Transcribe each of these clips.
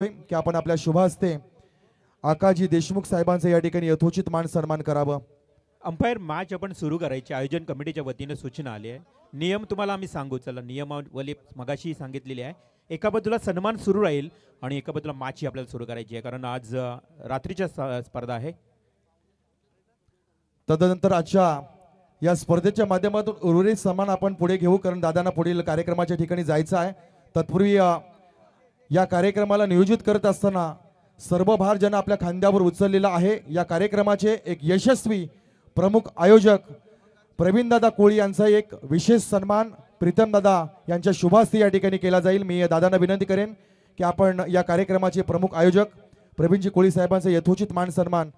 की आपण आपल्या शुभ हस्ते आकाजी देशमुख साहेबांचा या ठिकाणी यथोचित मान सन्मान करावं। अंपायर मॅच आपण सुरू करायची आयोजन कमिटीच्या वतीने सूचना आली आहे। नियम तुम्हाला आम्ही सांगू, चला नियमावली मगाशी सांगितलेली आहे। एका बाजूला सन्मान सुरू राहील आणि एका बाजूला मॅच ही आपल्याला सुरू करायची आहे, कारण आज रात्रीच्या स्पर्धा आहे। तदनंतर आजच्या या स्पर्धेच्या माध्यमातून उर्वरित सन्मान आपण पुढे घेऊ, कारण दादांना पुढील कार्यक्रमाच्या ठिकाणी जायचं आहे। तत्पूर्वी या कार्यक्रमाला नियोजित करत असताना सर्व भार ज्यांना आपल्या खांद्यावर उचललेला आहे, या कार्यक्रमाचे एक यशस्वी प्रमुख आयोजक प्रवीणदादा कोळी यांचा एक विशेष सन्मान प्रीतमदादा यांच्या शुभ हस्ते या ठिकाणी केला जाईल। मी दादांना विनंती करेन की आपण या कार्यक्रमाचे प्रमुख आयोजक प्रवीणजी कोळी साहेबांचा यथोचित मान सन्मान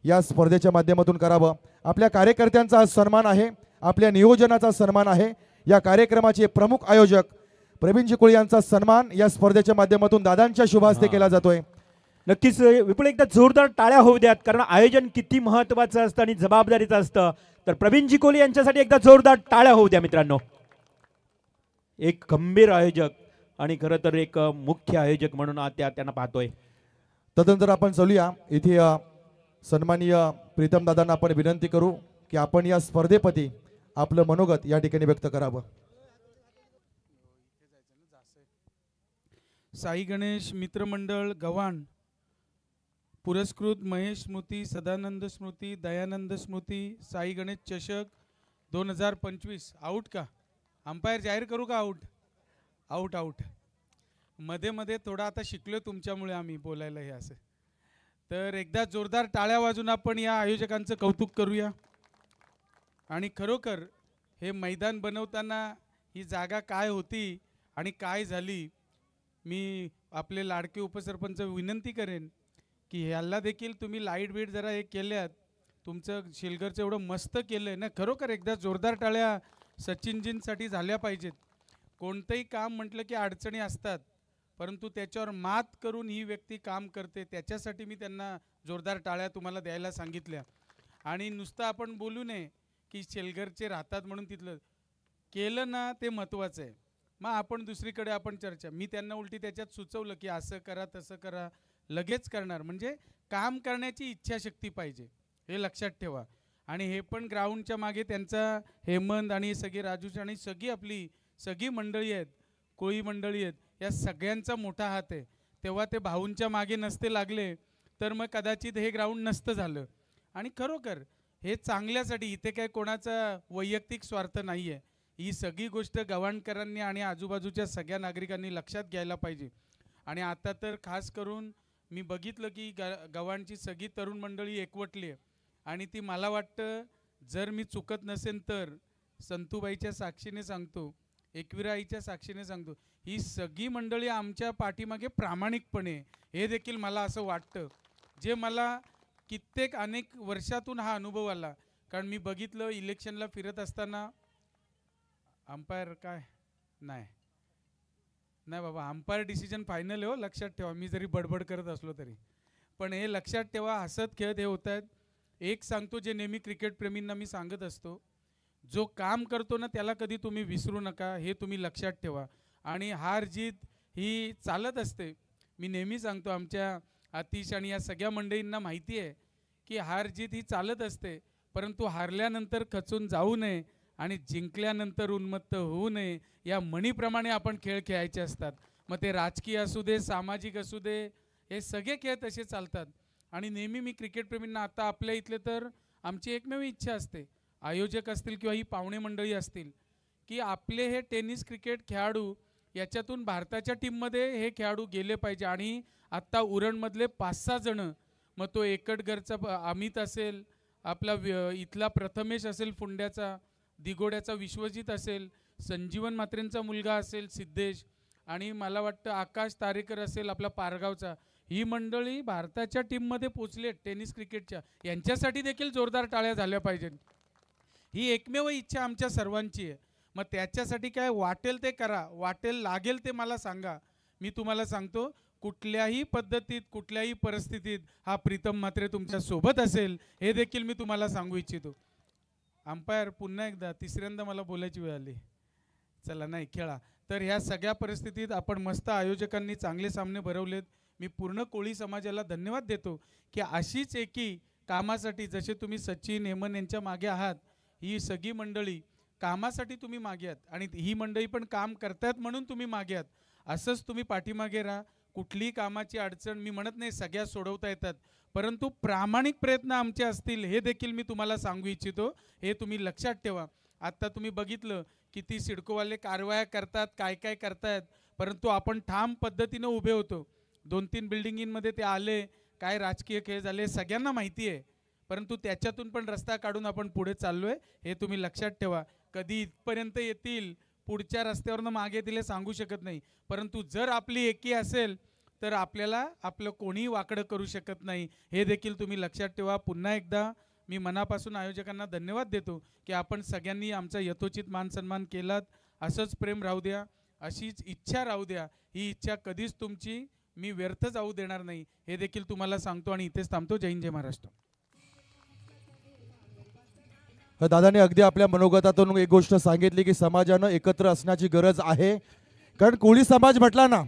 या स्पर्धेच्या माध्यमातून करावं। आपल्या कार्यकर्त्यांचा हा सन्मान आहे, आपल्या नियोजनाचा सन्मान आहे। या कार्यक्रमाचे प्रमुख आयोजक प्रवीणजी कोळी यांचा सन्मान या स्पर्धेच्या माध्यमातून दादांच्या शुभ हस्ते केला जातोय। नक्कीच विपुल, एकदा जोरदार टाळ्या होऊ द्यात, कारण आयोजन किती महत्त्वाचं असतं आणि जबाबदारीचं असतं। तर प्रवीणजी कोळी यांच्यासाठी एकदा जोरदार टाळ्या होऊ द्या मित्रांनो। एक गंभीर आयोजक आणि खरं तर एक मुख्य आयोजक म्हणून त्यांना पाहतोय। तदनंतर आपण चलूया इथे सन्माननीय प्रीतम दादांना आपण विनंती करू की आपण या स्पर्धेपती आपलं मनोगत या ठिकाणी व्यक्त करावं। साई गणेश मित्रमंडळ गव्हाण पुरस्कृत महेश स्मृती, सदानंद स्मृती, दयानंद स्मृती साई गणेश चषक 2025 आउट का? अंपायर जाहीर करू का? आउट आउट आउट मध्ये मध्ये थोडा आता शिकलो तुमच्यामुळे आम्ही बोलायला हे असं। तर एकदा जोरदार टाळ्या वाजून आपण या आयोजकांचं कौतुक करूया। आणि खरोखर हे मैदान बनवताना ही जागा काय होती आणि काय झाली, मी आपले लाडके उपसरपंच विनंती करेन की ह्याला देखील तुम्ही लाईट बीट जरा हे केल्यात, तुमचं शिलगरचं एवढं मस्त केलं आहे ना। खरोखर एकदा जोरदार टाळ्या सचिनजींसाठी झाल्या पाहिजेत। कोणतंही काम म्हटलं की अडचणी असतात, परंतु त्याच्यावर मात करून ही व्यक्ती काम करते, त्याच्यासाठी मी त्यांना जोरदार टाळ्या तुम्हाला द्यायला सांगितल्या। आणि नुसतं आपण बोलू नये की शेलगरचे राहतात म्हणून तिथलं केलं ना, ते महत्त्वाचं आहे। मग आपण दुसरीकडे आपण चर्चा, मी त्यांना उलटी त्याच्यात सुचवलं की असं करा तसं करा, लगेच करणार म्हणजे काम करण्याची इच्छाशक्ती पाहिजे, हे लक्षात ठेवा। आणि हे पण ग्राउंडच्या मागे त्यांचा हेमंत आणि सगळे राजूची आणि सगळी आपली सगळी मंडळी आहेत, कोळी मंडळी आहेत, या सगळ्यांचा मोठा हात आहे। तेव्हा ते भाऊंच्या मागे नसते लागले तर मग कदाचित हे ग्राउंड नसतं झालं। आणि खरोखर हे चांगल्यासाठी, इथे काय कोणाचा वैयक्तिक स्वार्थ नाही आहे। ही सगळी गोष्ट गव्हाणकरांनी आणि आजूबाजूच्या सगळ्या नागरिकांनी लक्षात घ्यायला पाहिजे। आणि आता तर खास करून मी बघितलं की गव्हाणची सगळी तरुण मंडळी एकवटली आहे। आणि ती मला वाटतं, जर मी चुकत नसेन तर संतूबाईच्या साक्षीने सांगतो, एकविराईच्या साक्षीने सांगतो, ही सगळी मंडळी आमच्या पाठीमागे प्रामाणिकपणे, हे देखील मला असं वाटतं, जे मला कित्येक अनेक वर्षातून हा अनुभव आला। कारण मी बघितलं इलेक्शनला फिरत असताना, अंपायर काय नाही नाही बाबा, अंपायर डिसिजन फायनल आहे हो, लक्षात ठेवा। मी जरी बडबड करत असलो तरी पण हे लक्षात ठेवा, हसत खेळत हे होत आहेत। एक सांगतो, जे नेहमी क्रिकेट प्रेमींना मी सांगत असतो, जो काम करतो ना त्याला कधी तुम्ही विसरू नका, हे तुम्ही लक्षात ठेवा। आणि हार जीत ही चालत असते। मी नेहमी सांगतो, आमच्या आतिश आणि या सगळ्या मंडळींना माहिती आहे की हार जीत ही चालत असते, परंतु हारल्यानंतर खचून जाऊ नये आणि जिंकल्यानंतर उन्मत्त होऊ नये, या म्हणीप्रमाणे आपण खेळ खेळायचे असतात। मग ते राजकीय असू दे, सामाजिक असू दे, हे सगळे खेळ तसे चालतात। आणि नेहमी मी क्रिकेटप्रेमींना, आता आपल्या इथले तर आमची एकमेव इच्छा असते, आयोजक असतील किंवा ही पाहुणे मंडळी असतील, की आपले हे टेनिस क्रिकेट खेळाडू याच्यातून भारताच्या टीममध्ये हे खेळाडू गेले पाहिजे। आणि आत्ता उरणमधले 5-6 जणं, मग तो एकटगरचा अमित असेल, आपला इथला प्रथमेश असेल, फुंड्याचा दिगोड्याचा विश्वजित असेल, संजीवन म्हात्रेंचा मुलगा असेल सिद्धेश, आणि मला वाटतं आकाश तारेकर असेल आपला पारगावचा, ही मंडळी भारताच्या टीममध्ये पोचले टेनिस क्रिकेटच्या, यांच्यासाठी देखील जोरदार टाळ्या झाल्या पाहिजेत। ही एकमेव इच्छा आमच्या सर्वांची आहे। मग त्याच्यासाठी काय वाटेल ते करा, वाटेल लागेल ते मला सांगा। मी तुम्हाला सांगतो, कुठल्याही पद्धतीत कुठल्याही परिस्थितीत हा प्रीतम म्हात्रे तुमच्या सोबत असेल, हे देखील मी तुम्हाला सांगू इच्छितो। अंपायर पुन्हा एकदा तिसऱ्यांदा मला बोलायची वेळ आली, चला नाही खेळा। तर ह्या सगळ्या परिस्थितीत आपण मस्त आयोजकांनी चांगले सामने भरवलेत। मी पूर्ण कोळी समाजाला धन्यवाद देतो की अशीच एकी कामासाठी, जसे तुम्ही सचिन हेमन यांच्या मागे आहात, ही सगळी मंडळी कामासाठी तुम्ही मागे आहात आणि ही मंडळी पण काम करतात म्हणून तुम्ही मागे आहात. असंच तुम्ही पाठीमागे राहा. कुठलीही कामाची अडचण मी म्हणत नाही सगळ्या सोडवता येतात, परंतु प्रामाणिक प्रयत्न आमचे असतील हे देखील मी तुम्हाला सांगू इच्छितो. हे तुम्ही लक्षात ठेवा. आत्ता तुम्ही बघितलं किती सिडकोवाले कारवाया करतात, काय काय करतायत, परंतु आपण ठाम पद्धतीनं उभे होतो. 2-3 बिल्डिंगमध्ये ते आले, काय राजकीय खेळ झाले सगळ्यांना माहिती आहे, परंतु त्याच्यातून पण रस्ता काढून आपण पुढे चाललोय. हे तुम्ही लक्षात ठेवा. कधी इथपर्यंत येतील, पुढच्या रस्त्यावरनं मागे येतील हे सांगू शकत नाही, परंतु जर आपली एकी असेल तर आपल्याला आपलं कोणीही वाकडं करू शकत नाही. हे देखील तुम्ही लक्षात ठेवा. पुन्हा एकदा मी मनापासून आयोजकांना धन्यवाद देतो की आपण सगळ्यांनी आमचा यथोचित मान सन्मान केलात. असंच प्रेम राहू द्या, अशीच इच्छा राहू द्या. ही इच्छा कधीच तुमची मी व्यर्थ जाऊ देणार नाही हे देखील तुम्हाला सांगतो आणि इथेच थांबतो. जय हिंद, जय महाराष्ट्र. दादाने अगदी आपल्या मनोगतातून एक गोष्ट सांगितली की समाजानं एकत्र असण्याची गरज आहे. कारण कोळी समाज म्हटला ना,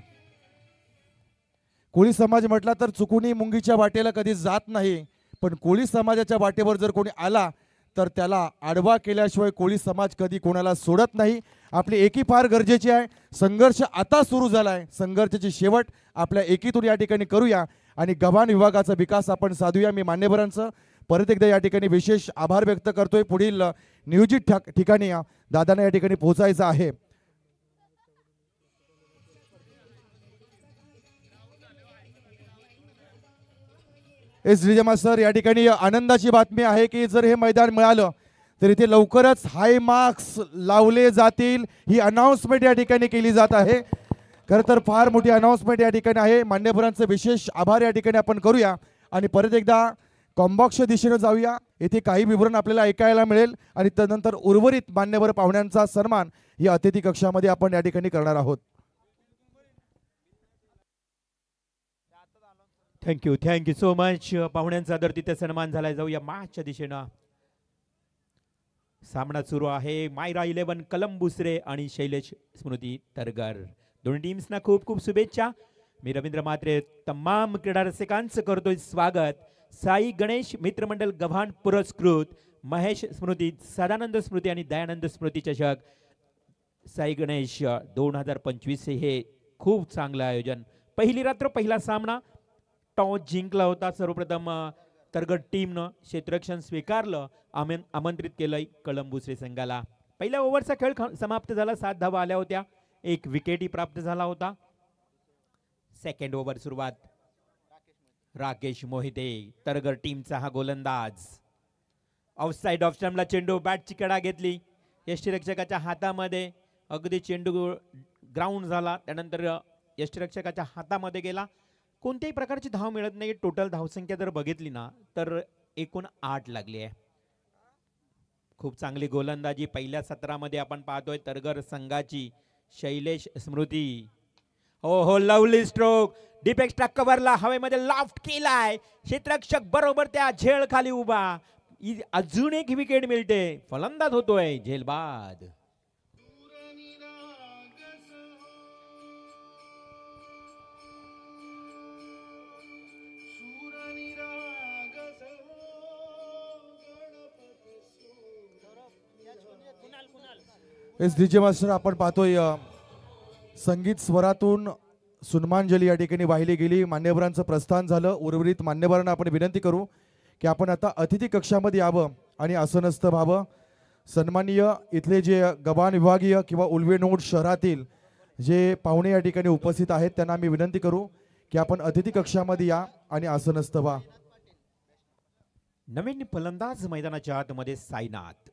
कोळी समाज म्हटला तर चुकूनही मुंगीच्या वाटेला कधी जात नाही, पण कोळी समाजाच्या वाटेवर जर कोणी आला तर त्याला आडवा केल्याशिवाय कोळी समाज कधी कोणाला सोडत नाही. आपली एकी फार गरजेची आहे. संघर्ष आता सुरू झाला आहे, संघर्षाची शेवट आपल्या एकीतून या ठिकाणी करूया आणि गव्हाण विभागाचा विकास आपण साधूया. मी मान्यवरांचं परत एकदा या ठिकाणी विशेष आभार व्यक्त करतोय. पुढील नियोजित ठिकाणी दादांना या ठिकाणी पोहोचायचं आहे. एस मास्टर, या ठिकाणी आनंदाची बातमी आहे की जर हे मैदान मिळालं तर इथे लवकरच हाय मार्क्स लावले जातील. ही अनाउन्समेंट या ठिकाणी केली जात आहे. खरं तर फार मोठी अनाउन्समेंट या ठिकाणी आहे. मान्यवरांचे विशेष आभार या ठिकाणी आपण करूया आणि परत एकदा कॉम्बॉक्सच्या दिशेने जाऊया. येथे काही विवरण आपल्याला ऐकायला मिळेल आणि त्यानंतर उर्वरित मान्यवर पाहुण्यांचा सन्मान या अतिथी कक्षामध्ये आपण या ठिकाणी करणार आहोत. Thank you so much. पाहुण्यांचा आदर तिथे सन्मान झाला. जाऊया मार्चच्या दिशेनं. सामना सुरू आहे. मायरा 11 कलंबुसरे आणि शैलेश स्मृती तरगर. दोन्ही टीम्सना खूप खूप शुभेच्छा. मी रवींद्र म्हात्रे तमाम क्रीडा रसिकांचं करतोय स्वागत. साई गणेश मित्रमंडळ गव्हाण पुरस्कृत महेश स्मृती, सदानंद स्मृती आणि दयानंद स्मृती चषक साई गणेश 2025 हे खूप चांगलं आयोजन. पहिली रात्र पहिला सामना टॉस जिंकला होता. सर्वप्रथम तरगड टीमनं क्षेत्ररक्षण स्वीकारलं. आमंत्रित केलंय कळंबुसरे संघाला. पहिल्या ओव्हरचा खेळ समाप्त झाला. 7 धावा आल्या होत्या. 1 विकेटही प्राप्त झाला होता. सेकंड ओव्हर सुरुवात. राकेश मोहिते तरगड टीमचा हा गोलंदाज. ऑफसाइड ऑफ स्टंपला चेंडू, बॅटची कडा घेतली यष्टीरक्षकाच्या हातामध्ये. अगदी चेंडू ग्राउंड झाला, त्यानंतर यष्टीरक्षकाच्या हातामध्ये गेला. कोणत्याही प्रकारची धाव मिळत नाही. टोटल धावसंख्या जर बघितली ना तर एकूण 8 लागली आहे. खूप चांगली गोलंदाजी पहिल्या सत्रामध्ये आपण पाहतोय तरगर संघाची. शैलेश स्मृती, हो लवली स्ट्रोक. डीप एक्स्ट्रा कव्हरला हवेमध्ये लॉफ्ट केलाय. क्षेत्ररक्षक बरोबर त्या झेल खाली उभा. अजून एक विकेट मिळते. फलंदाज होतोय झेलबाद. एस डीजे मास्टर, आपण पाहतोय संगीत स्वरातून सुन्मांजली या ठिकाणी वाहिली गेली. मान्यवरांचं प्रस्थान झालं. उर्वरित मान्यवरांना आपण विनंती करू की आपण आता अतिथी कक्षामध्ये यावं आणि आसनस्थ व्हावं. सन्माननीय इथले जे गव्हाण विभागीय किंवा उल्वेनोड शहरातील जे पाहुणे या ठिकाणी उपस्थित आहेत त्यांना मी विनंती करू की आपण अतिथी कक्षामध्ये या आणि आसनस्थ व्हा. नवीन फलंदाज मैदानाच्या आतमध्ये साईनाथ.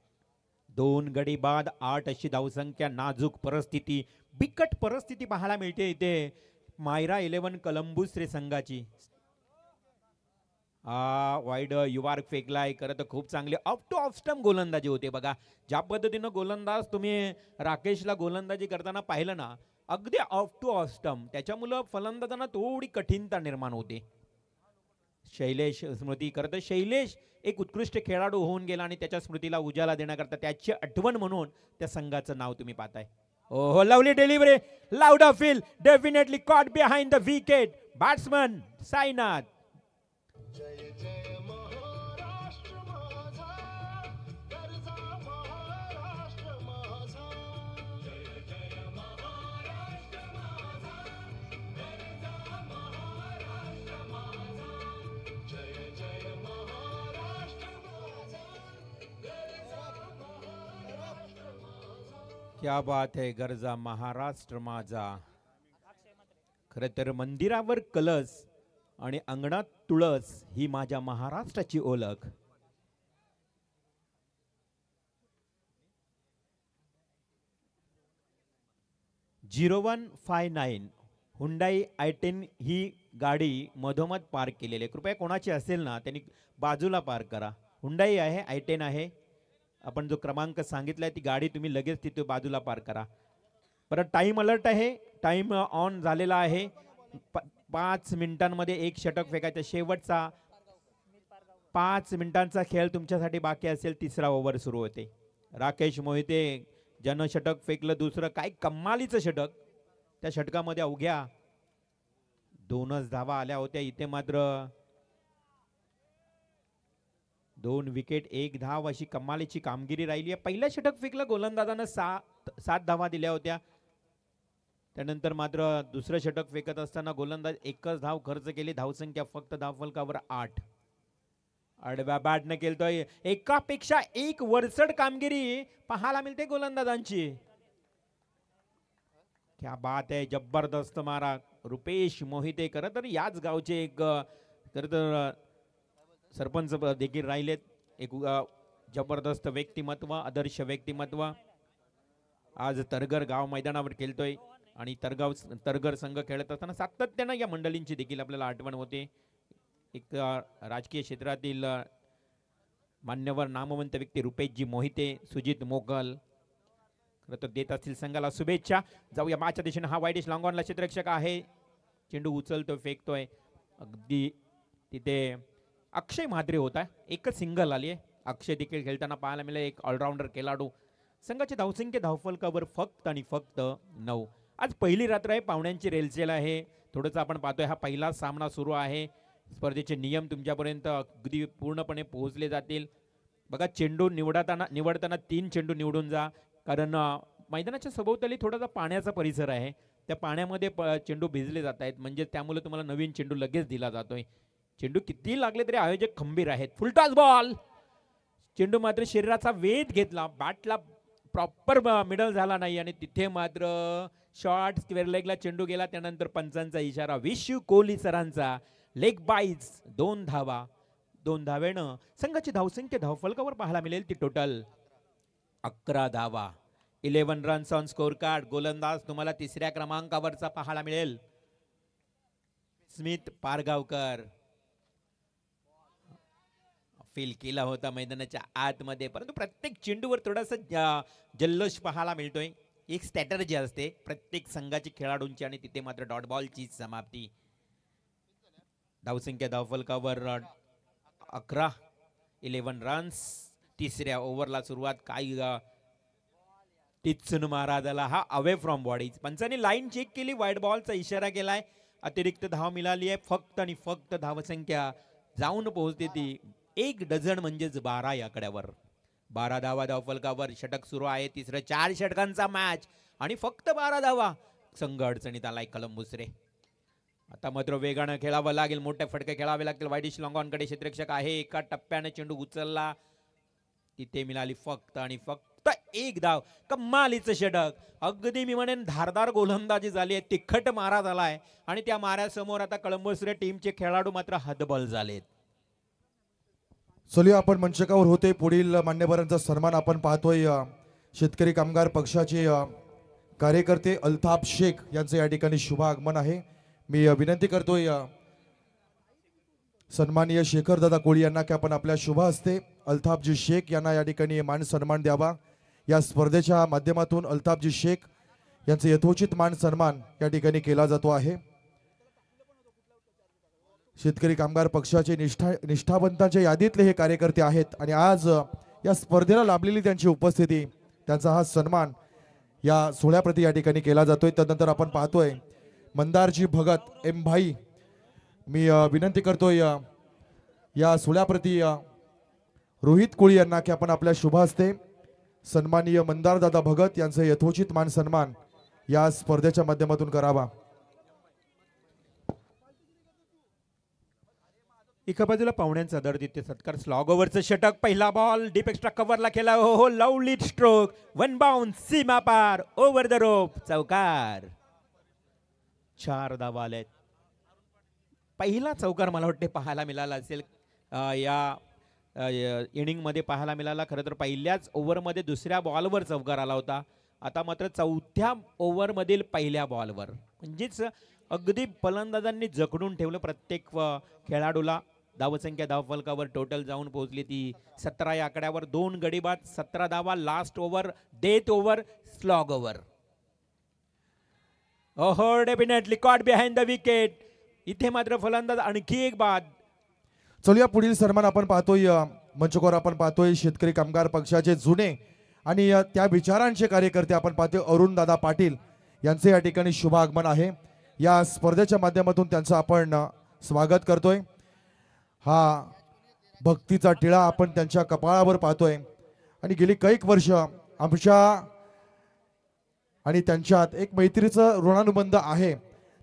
2 गडी बाद 8 अशी धावसंख्या. नाजूक परिस्थिती, बिकट परिस्थिती पाहायला मिळते इथे मायरा 11 कलंबुसरे संघाची. वाईड युवार्क फेकलाय. खरं तर खूप चांगले ऑफ टू ऑफ स्टंप गोलंदाजी होते. बघा ज्या पद्धतीनं गोलंदाज तुम्ही राकेशला गोलंदाजी करताना पाहिलं ना, अगदी ऑफ टू ऑफ स्टंप, त्याच्यामुळं फलंदाजांना थोडी कठीणता निर्माण होते. शैलेश स्मृती, खरं तर शैलेश एक उत्कृष्ट खेळाडू होऊन गेला आणि त्याच्या स्मृतीला उजाला देण्याकरता त्याची आठवण म्हणून त्या संघाचं नाव तुम्ही पाहताय. Oh, lovely delivery, loud of field, definitely caught behind the wicket. Batsman Sainath. क्या बात है गरजा महाराष्ट्र माझा. खर तर मंदिरावर कलस आणि अंगणात तुळस ही माझ्या महाराष्ट्राची ओळख. (0159) हुंडाई i10 ही गाडी मधोमध पार्क केलेली आहे. कृपया कोणाची असेल ना त्यांनी बाजूला पार्क करा. हुंडाई आहे, i10 आहे. आपण जो क्रमांक सांगितलाय ती गाडी तुम्ही लगेच तिथे बाजूला पार्क करा. परत टाइम अलर्ट आहे, टाइम ऑन झालेला आहे. 5 मिनिटांमध्ये एक षटक फेकायचं. शेवटचा 5 मिनिटांचा खेळ तुमच्यासाठी बाकी असेल. तिसरा ओव्हर सुरू होते. राकेश मोहिते ज्यानं षटक फेकलं दुसरं, काय कमालीचं षटक. त्या षटकामध्ये अवघ्या 2च धावा आल्या होत्या. इथे मात्र 2 विकेट 1 धाव अशी कमालीची कामगिरी राहिली आहे. पहिलं षटक फेकलं गोलंदाजानं 7 धावा दिल्या होत्या. त्यानंतर मात्र दुसरं षटक फेकत असताना गोलंदाज 1च धाव खर्च केली. धावसंख्या फक्त धावफलकावर 8. आडव्या बॅटने केलतोय. एकापेक्षा एक वरचढ कामगिरी पाहायला मिळते गोलंदाजांची. क्या बात आहे, जबरदस्त मारा रुपेश मोहिते. खरं तर याच गावचे एक खरं तर सरपंच देखील राहिलेत. एक जबरदस्त व्यक्तिमत्व, आदर्श व्यक्तिमत्व. आज तरगर गाव मैदानावर खेळतोय आणि तरगर संघ खेळत असताना सातत्यानं या मंडळींची देखील आपल्याला आठवण होते. एक राजकीय क्षेत्रातील मान्यवर नामवंत व्यक्ती रुपेशजी मोहिते, सुजित मोगल खरं तर देत असतील संघाला शुभेच्छा. जाऊया माच्या दिशेने. हा वाईडिश लॉंगॉनला क्षेत्ररक्षक आहे. चेंडू उचलतोय, फेकतोय. अगदी तिथे अक्षय म्हात्रे होता. एकच सिंगल आली आहे. अक्षय देखील खेळताना पाहायला मिळाले. एक ऑलराऊंडर खेळाडू. संघाची धावसंख्या धावफलकावर फक्त आणि फक्त 9. आज पहिली रात्र आहे, पाहुण्यांची रेलचेल आहे. थोडंसं आपण पाहतोय हा पहिला सामना सुरू आहे. स्पर्धेचे नियम तुमच्यापर्यंत अगदी पूर्णपणे पोहोचले जातील. बघा, चेंडू निवडताना 3 चेंडू निवडून जा. कारण मैदानाच्या सभोवताली थोडासा पाण्याचा परिसर आहे. त्या पाण्यामध्ये चेंडू भिजले जात आहेत. म्हणजे त्यामुळे तुम्हाला नवीन चेंडू लगेच दिला जातोय. चेंडू किती लागले तरी आयोजक खंबीर आहेत. Full toss ball. चेंडू मात्र शरीराचा वेध घेतला. बॅटला प्रॉपर मिडल झाला नाही आणि तिथे मात्र शॉर्ट स्क्वेअर लेगला चेंडू गेला. त्यानंतर पंचांचा इशारा. विशू कोहली सरांचा लेग बाईज. 2 धावा. 2 धावेनं संघाची धावसंख्या धावफलकावर पाहायला मिळेल ती टोटल 11 धावा. 11 रन्स ऑन स्कोर कार्ड. गोलंदाज तुम्हाला 3ऱ्या क्रमांकावरचा पाहायला मिळेल स्मिथ पारगावकर. फील केला होता मैदानाच्या आतमध्ये, परंतु प्रत्येक चेंडूवर थोडासा जल्लोष पाहायला मिळतोय. एक स्ट्रॅटर्जी असते प्रत्येक संघाची खेळाडूंची आणि तिथे मात्र डॉट बॉलची समाप्ती. धावसंख्या धावफलकावर 11. 11 रन्स. 3ऱ्या ओव्हरला सुरुवात. काही टिचून मारा झाला. हा अवे फ्रॉम बॉडीज. पंचांनी लाईन चेक केली. वाईड बॉलचा इशारा केलाय. अतिरिक्त धाव मिळाली आहे. फक्त आणि फक्त धावसंख्या जाऊन पोहोचते ती 1 डझन म्हणजेच 12 या आकड्यावर. 12 धावा धावफलकावर. षटक सुरू आहे. 3रं 4 षटकांचा मॅच आणि फक्त 12 धावा. संघ अडचणीत आलाय कलंबुसरे. आता मात्र वेगानं खेळावं लागेल. मोठे फटके खेळावे लागतील. वाईडिश लॉंगॉनकडे क्षेत्ररक्षक आहे. एका टप्प्याने चेंडू उचलला. तिथे मिळाली फक्त आणि फक्त 1 धाव. कमालीचं षटक. अगदी मी म्हणेन धारदार गोलंदाजी झाली आहे. तिखट मारा झालाय आणि त्या माऱ्यासमोर आता कलंबुसरे टीमचे खेळाडू मात्र हतबल झालेत. चलूया आपण मंचकावर होते. पुढील मान्यवरांचा सन्मान आपण पाहतोय. शेतकरी कामगार पक्षाचे कार्यकर्ते अल्ताफ शेख यांचे या ठिकाणी शुभ आगमन आहे. मी विनंती करतोय सन्माननीय शेखर दादा कोळी यांना की आपण आपल्या शुभ हस्ते अल्ताफजी शेख यांना या ठिकाणी मान सन्मान द्यावा. या स्पर्धेच्या माध्यमातून अल्ताफजी शेख यांचे यथोचित मान सन्मान या ठिकाणी केला जातो आहे. शेतकरी कामगार पक्षाचे निष्ठावंतांच्या यादीतले हे कार्यकर्ते आहेत आणि आज या स्पर्धेला लाभलेली त्यांची उपस्थिती, त्यांचा हा सन्मान या सोहळ्याप्रती या ठिकाणी केला जातोय. त्यानंतर आपण पाहतोय मंदारजी भगत एम भाई मी विनंती करतोय या सोहळ्याप्रती रोहित कोळी यांना की आपण आपल्या शुभ हस्ते सन्माननीय मंदारदादा भगत यांचे यथोचित मान सन्मान या स्पर्धेच्या माध्यमातून करावा. एका बाजूला पाहुण्यांचा आदरातिथ्य सत्कार. स्लॉग ओव्हरचं षटक. पहिला बॉल डीप एक्स्ट्रा कव्हरला केला. हो हो, लवली स्ट्रोक. वन बाउंड सीमा पार. Over the rope. चौकार. 4 धावा आलेत. पहिला चौकार मला वाटते पाहायला मिळाला असेल या इनिंग मध्ये पाहायला मिळाला. खरं तर पहिल्याच ओव्हरमध्ये दुसऱ्या बॉलवर चौकार आला होता. आता मात्र चौथ्या ओव्हरमधील पहिल्या बॉलवर, म्हणजेच अगदी फलंदाजांनी जखडून ठेवलं प्रत्येक खेळाडूला. धावसंख्या धावफलकावर टोटल जाऊन पोहोचली ती 17 या आकड्यावर. 2 गडी बाद, 17 धावा. Last over, death over, slog over. ओहो, definitely caught behind the wicket. इथे मात्र फलंदाज आणखी एक बाद. चलूया पुढील सन्मान आपण पाहतोय मंचकोर आपण पाहतोय शेतकरी कामगार पक्षाचे जुने आणि त्या विचारांचे कार्यकर्ते आपण पाहतोय अरुण दादा पाटील यांचे या ठिकाणी शुभ आगमन आहे. या स्पर्धेच्या माध्यमातून त्यांचं आपण स्वागत करतोय. हा भक्तीचा टिळा आपण त्यांच्या कपाळावर पाहतोय आणि गेली कैक वर्ष आमच्या आणि त्यांच्यात एक मैत्रीचं ऋणानुबंध आहे.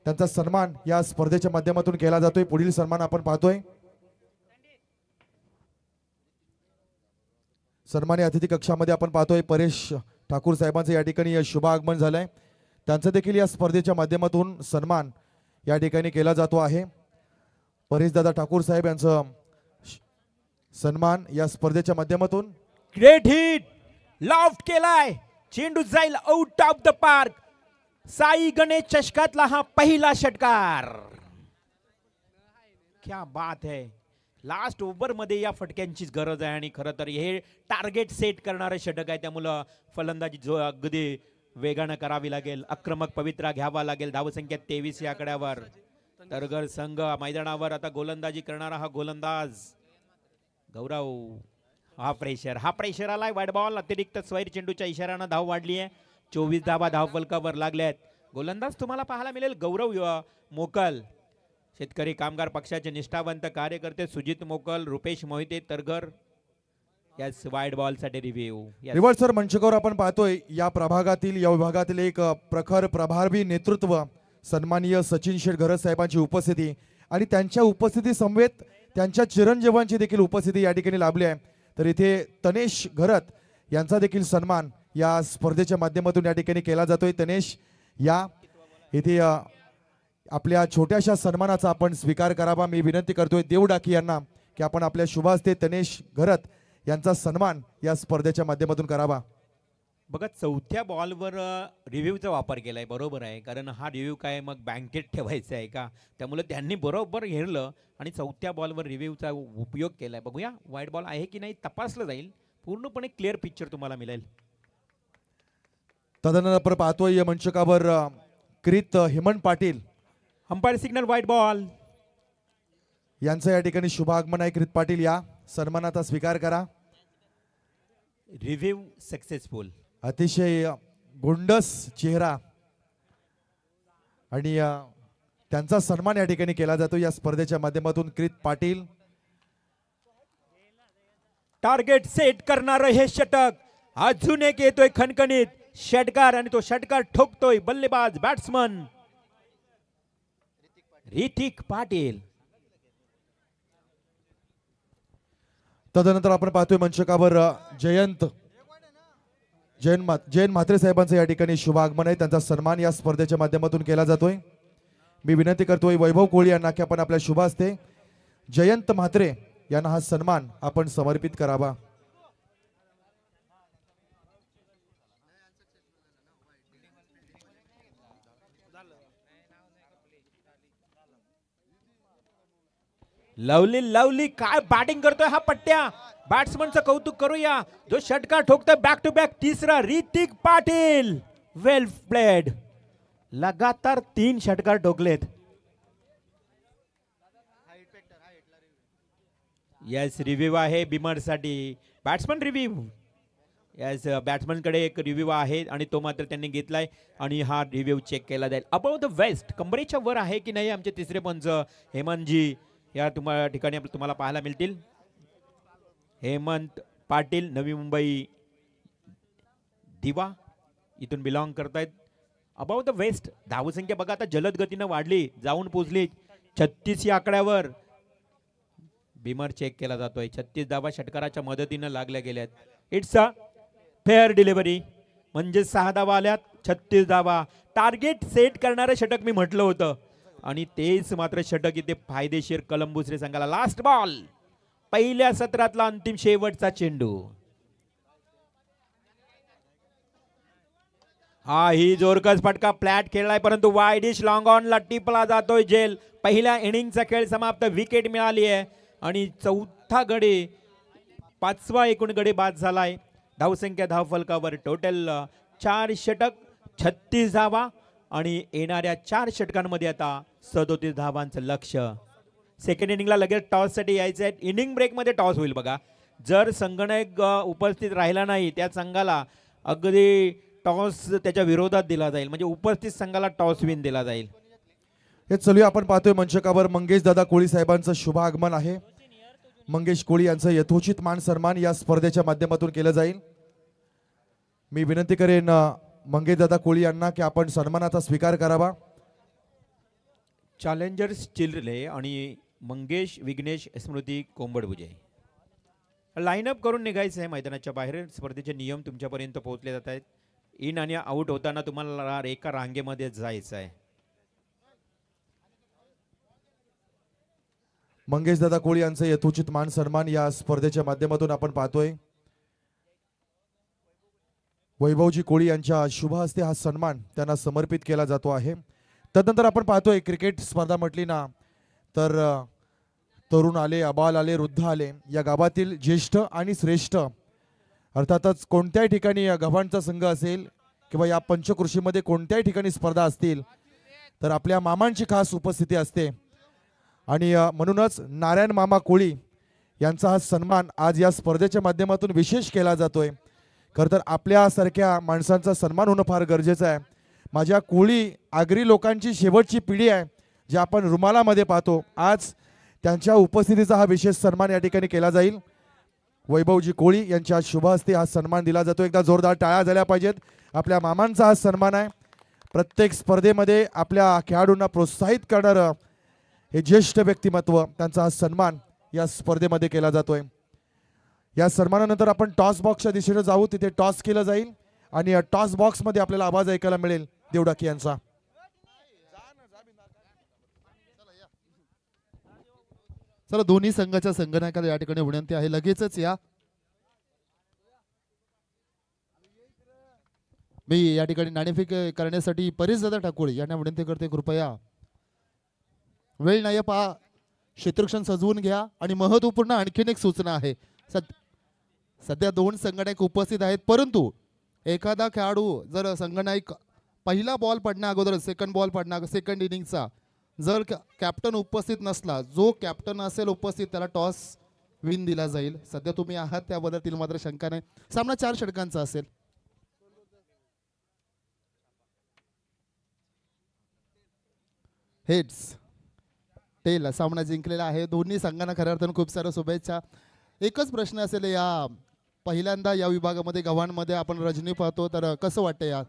त्यांचा सन्मान या स्पर्धेच्या माध्यमातून केला जातोय. पुढील सन्मान आपण पाहतोय सन्मानी अतिथी कक्षामध्ये आपण पाहतोय परेश ठाकूर साहेबांचं या ठिकाणी शुभ आगमन झालंय. त्यांचं देखील या स्पर्धेच्या माध्यमातून सन्मान या ठिकाणी केला जातो आहे. परेश दादा ठाकूर साहेब यांचं सन्मान या स्पर्धेच्या माध्यमातून. Great hit. लॉफ्ट केलाय. चेंडू जाईल out of the park. Sai Ganesh चषकातला हा पहिला षटकार. क्या बात है. लास्ट ओव्हर मध्ये या फटक्यांचीच गरज आहे आणि खरं तर हे टार्गेट सेट करणारं षटक आहे. त्यामुळं फलंदाजी जो अगदी वेगानं करावी लागेल. आक्रमक पवित्रा घ्यावा लागेल. धावसंख्या 23 या आकड्यावर. तरगर संघ मैदानावर. आता गोलंदाजी करणारा हा गोलंदाज गौरव. हा प्रेशर आलाय. Wide ball. अतिरिक्त स्वैर चेंडूच्या इशाऱ्यानं धाव वाढली आहे. 24 धावा धावफलकावर लागल्यात. गोलंदाज तुम्हाला पाहायला मिळेल गौरव मोकल. शेतकरी कामगार पक्षाचे निष्ठावंत कार्यकर्ते सुजित मोकल, रुपेश मोहिते, तरगर. यास वाईड बॉल साठी रिव्ह्यू. रिव्हर्सर मंचकावर आपण पाहतोय या प्रभागातील या विभागातील एक प्रखर प्रभावी नेतृत्व सन्माननीय सचिन शेठ घरत साहेबांची उपस्थिती आणि त्यांच्या उपस्थिती समवेत त्यांच्या चिरंजीवांची देखील उपस्थिती या ठिकाणी लाभली आहे. तर इथे तनेश घरत यांचा देखील सन्मान या स्पर्धेच्या माध्यमातून या ठिकाणी केला जातोय. तनेश या इथे आपल्या छोट्याशा सन्मानाचा आपण स्वीकार करावा. मी विनंती करतोय देव डाकी यांना की आपण आपल्या शुभ हस्ते तनेश घरत यांचा सन्मान या स्पर्धेच्या माध्यमातून करावा. बघा, चौथ्या बॉलवर रिव्ह्यूचा वापर केलाय. बरोबर आहे, कारण हा रिव्ह्यू काय मग बँकेत ठेवायचा आहे का, त्यामुळे त्यांनी बरोबर हेरलं आणि चौथ्या बॉलवर रिव्ह्यूचा उपयोग केलाय. बघूया वाईट बॉल आहे की नाही तपासलं जाईल. पूर्णपणे क्लिअर पिक्चर तुम्हाला मिळेल. तदनंतर पाहतोय मंचकावर क्रित हेमंत पाटील. अंपायर सिग्नल वाईट बॉल. यांचं या ठिकाणी शुभ आगमन आहे. क्रित पाटील या सन्मानाचा स्वीकार करा. Review successful. अतिशय गोंडस चेहरा आणि त्यांचा सन्मान या ठिकाणी केला जातो या स्पर्धेच्या माध्यमातून. क्रित पाटील. टार्गेट सेट करणार हे षटक. अजून एक येतोय खणखणीत षटकार आणि तो षटकार ठोकतोय बल्लेबाज बॅट्समन ऋतिक पाटील. तदनंतर आपण पाहतोय मंचकावर जयंत म्हात्रे साहेबांचं या ठिकाणी शुभ आगमन आहे. त्यांचा सन्मान या स्पर्धेच्या माध्यमातून केला जातोय. मी विनंती करतोय वैभव कोळी यांना की आपण आपल्या शुभ हस्ते जयंत म्हात्रे यांना हा सन्मान आपण समर्पित करावा. लवली लवली काय बॅटिंग करतोय हा पट्ट्या. बॅट्समनचं कौतुक करूया जो षटकार ठोकतोय बॅक टू बॅक तिसरा. ऋतिक पाटील वेल प्लेड. लगातार 3 षटकार ठोकलेत. यस रिव्ह्यू आहे बिमर साठी. Batsman review. यास बॅट्समनकडे एक रिव्ह्यू आहे आणि तो मात्र त्यांनी घेतलाय आणि हा रिव्ह्यू चेक केला जाईल. अबाउट द वेस्ट कंबरेच्या वर आहे की नाही आमचे तिसरे पंच हेमंतजी या तुम्हाला ठिकाणी तुम्हाला पाहायला मिळतील. हेमंत पाटील नवी मुंबई दिवा इथून बिलॉंग करतायत. अबाउट द वेस्ट धावसंख्या बघा आता जलद गतीनं वाढली, जाऊन पोहोचली 36 या आकड्यावर. बिमर चेक केला जातोय. 36 धावा षटकाराच्या मदतीनं लागल्या गेल्यात. इट्स अ फेअर डिलिव्हरी म्हणजे 6 धावा आल्यात, 36 धावा. टार्गेट सेट करणारं षटक मी म्हटलं होतं आणि तेच मात्र षटक इथे फायदेशीर कलंबुसरे संघाला. लास्ट बॉल पहिल्या सत्रातला अंतिम शेवटचा चेंडू. हा ही जोरकस फटका फ्लॅट खेळलाय परंतु वायडिश लॉंग ऑनला टिपला जातोय झेल. पहिल्या इनिंगचा खेळ समाप्त. विकेट मिळाली आहे आणि चौथा गडी 5वा एकूण गडी बाद झालाय. धावसंख्या धावफलकावर टोटल 4 षटक 36 धावा आणि येणाऱ्या 4 षटकांमध्ये आता 37 धावांचं लक्ष. सेकंड इनिंगला लगेच टॉस साठी यायचं आहे. इनिंग ब्रेकमध्ये टॉस होईल बघा. जर संघनायक उपस्थित राहिला नाही त्या संघाला अगदी टॉस त्याच्या विरोधात दिला जाईल, म्हणजे उपस्थित संघाला टॉस विन दिला जाईल. हे चलूया आपण पाहतोय मंचकावर मंगेश दादा कोळी साहेबांचं शुभ आगमन आहे. मंगेश कोळी यांचं यथोचित मान सन्मान या स्पर्धेच्या माध्यमातून केलं जाईल. मी विनंती करेन मंगेश दादा कोळी यांना की आपण सन्मानाचा स्वीकार करावा. चॅलेंजर्स चिल्ड्रे आणि मंगेश विघ्नेश स्मृती कोंबडभुजे लाईनअप करून निघायचं आहे मैदानाच्या बाहेर. स्पर्धेचे नियम तुमच्यापर्यंत पोहोचले जात आहेत. इन आणि आउट होताना तुम्हाला एका रांगेमध्ये जायचं आहे. मंगेश दादा कोळी यांचं यथोचित मान सन्मान या स्पर्धेच्या माध्यमातून आपण पाहतोय. वैभवजी कोळी यांच्या शुभ हस्ते हा सन्मान त्यांना समर्पित केला जातो आहे. तदनंतर आपण पाहतोय क्रिकेट स्पर्धा म्हटली ना तर तरुण आले, अबाल आले, वृद्ध आले. या गावातील ज्येष्ठ आणि श्रेष्ठ अर्थातच कोणत्याही ठिकाणी या गव्हाणचा संघ असेल किंवा या पंचकृषीमध्ये कोणत्याही ठिकाणी स्पर्धा असतील तर आपल्या मामांची खास उपस्थिती असते आणि म्हणूनच नारायण मामा कोळी यांचा हा सन्मान आज या स्पर्धेच्या माध्यमातून विशेष केला जातोय. खरं तर आपल्यासारख्या माणसांचा सन्मान होणं फार गरजेचं आहे. माझ्या कोळी आगरी लोकांची शेवटची पिढी आहे जे आपण रुमालामध्ये पाहतो. आज त्यांच्या उपस्थितीचा हा विशेष सन्मान या ठिकाणी केला जाईल. वैभवजी कोळी यांच्या शुभ हस्ते हा सन्मान दिला जातो. एकदा जोरदार टाळ्या झाल्या पाहिजेत. आपल्या मामांचा हा सन्मान आहे. प्रत्येक स्पर्धेमध्ये आपल्या खेळाडूंना प्रोत्साहित करणारं हे ज्येष्ठ व्यक्तिमत्व त्यांचा हा सन्मान या स्पर्धेमध्ये केला जातोय. या सन्मानानंतर आपण टॉस बॉक्सच्या दिशेने जाऊ. तिथे टॉस केलं जाईल आणि या टॉस बॉक्समध्ये आपल्याला आवाज ऐकायला मिळेल देवडाकी यांचा. चला दोन्ही संघाच्या संघनायकाला या ठिकाणी विनंती आहे लगेचच या. मी या ठिकाणी नाणेफेक करण्यासाठी परेशदादा ठाकूर यांना विनंती करते कृपया वेळ नाही पहा क्षेत्रक्षण सजवून घ्या. आणि महत्वपूर्ण आणखीन एक सूचना आहे. सध्या 2 संघनायक उपस्थित आहेत परंतु एखादा खेळाडू जर संघनायक पहिला बॉल पडण्या अगोदर सेकंड बॉल पडण्या सेकंड इनिंगचा जर कॅप्टन उपस्थित नसला, जो कॅप्टन असेल उपस्थित त्याला टॉस विन दिला जाईल. सध्या तुम्ही आहात त्याबद्दल मात्र शंका नाही. सामना 4 षटकांचा असेल. हेड्स टेल सामना जिंकलेला आहे. दोन्ही संघांना खऱ्या अर्थानं खूप साऱ्या शुभेच्छा. एकच प्रश्न असेल या पहिल्यांदा या विभागामध्ये गव्हाणमध्ये आपण रजनी पाहतो तर कसं वाटतं यार?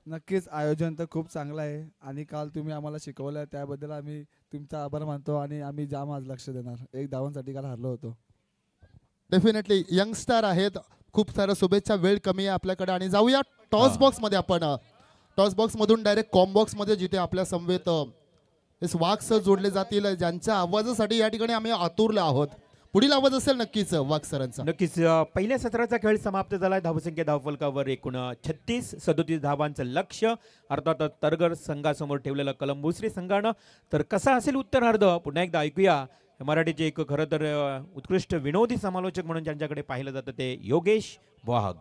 नक्कीच आयोजन तर खूप चांगलं आहे आणि काल तुम्ही आम्हाला शिकवलं त्याबद्दल आम्ही तुमचा आभार मानतो आणि आम्ही जाम आज लक्ष देणार. 1 धावांसाठी काल हरलो होतो. डेफिनेटली यंगस्टार आहेत. खूप साऱ्या शुभेच्छा. वेळ कमी आहे आपल्याकडे आणि जाऊया टॉस बॉक्स मध्ये. आपण टॉस बॉक्स मधून डायरेक्ट कॉम बॉक्स मध्ये जिथे आपल्या समवेत वाघ सर जोडले जातील ज्यांच्या आवाजासाठी या ठिकाणी आम्ही आतुरले आहोत. पुढील आवाज असेल नक्कीच वाघ सरांचा. नक्कीच पहिल्या सत्राचा खेळ समाप्त झालाय. धावसंख्या धावफलकावर एकूण 36-37 धावांचं लक्ष. अर्थात तरगर संघासमोर ठेवलेलं कलंबुसरी संघानं. तर कसा असेल उत्तरार्ध पुन्हा एकदा ऐकूया. मराठीचे एक खरं तर उत्कृष्ट विनोदी समालोचक म्हणून ज्यांच्याकडे पाहिलं जातं ते Yogesh Wagh.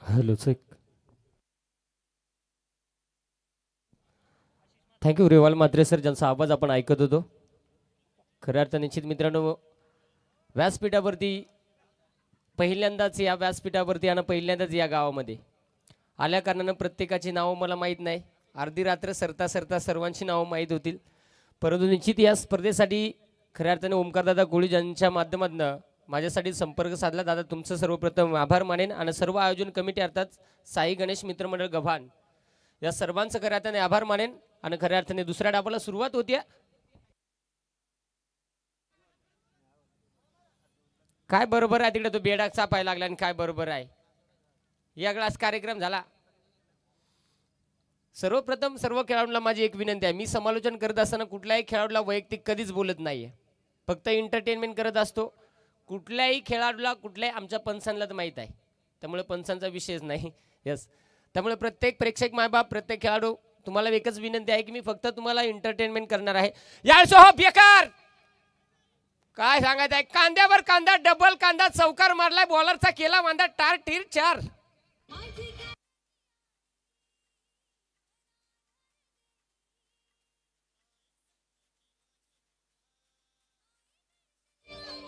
Hello check. Thank you Rewal Mhatre sir, ज्यांचा आवाज आपण ऐकत होतो. खऱ्या अर्थाने निश्चित मित्रांनो, व्यासपीठावरती पहिल्यांदाच या व्यासपीठावरती आणि पहिल्यांदाच या गावामध्ये आल्या कारणानं प्रत्येकाची नावं मला माहीत नाही. अर्धी रात्र सरता सरता सर्वांची नावं माहीत होतील. परंतु निश्चित या स्पर्धेसाठी खऱ्या अर्थाने ओमकारदादा कोळी यांच्या माध्यमातून माझ्यासाठी संपर्क साधला. दादा तुमचं सर्वप्रथम आभार मानेन आणि सर्व आयोजन कमिटी अर्थात साई गणेश मित्रमंडळ गव्हाण या सर्वांचं खऱ्या अर्थाने आभार मानेन. आणि खऱ्या अर्थाने दुसऱ्या डाबाला सुरुवात होती. काय बरोबर आहे तिकडे तो बेडाक चापायला लागला आणि काय बरोबर आहे. या ग्लास कार्यक्रम झाला. सर्वप्रथम सर्व खेळाडूंना माझी एक विनंती आहे. मी समालोचन करत असताना कुठल्याही खेळाडूला वैयक्तिक कधीच बोलत नाहीये. फक्त एंटरटेनमेंट करत असतो. कुठल्याही खेळाडूला कुठल्याही आमच्या पंचांना तर माहीत आहे, त्यामुळे पंचांचा विषयच नाही. यस, त्यामुळे प्रत्येक प्रेक्षक मायबाप प्रत्येक खेळाडू तुम्हाला एकच विनंती आहे की मी फक्त तुम्हाला एंटरटेनमेंट करणार आहे. यासह बेकार काय सांगायचं आहे. कांद्यावर कांदा, डबल कांदा, चौकार मारलाय, बॉलरचा केला वांदा, टार टीर 4.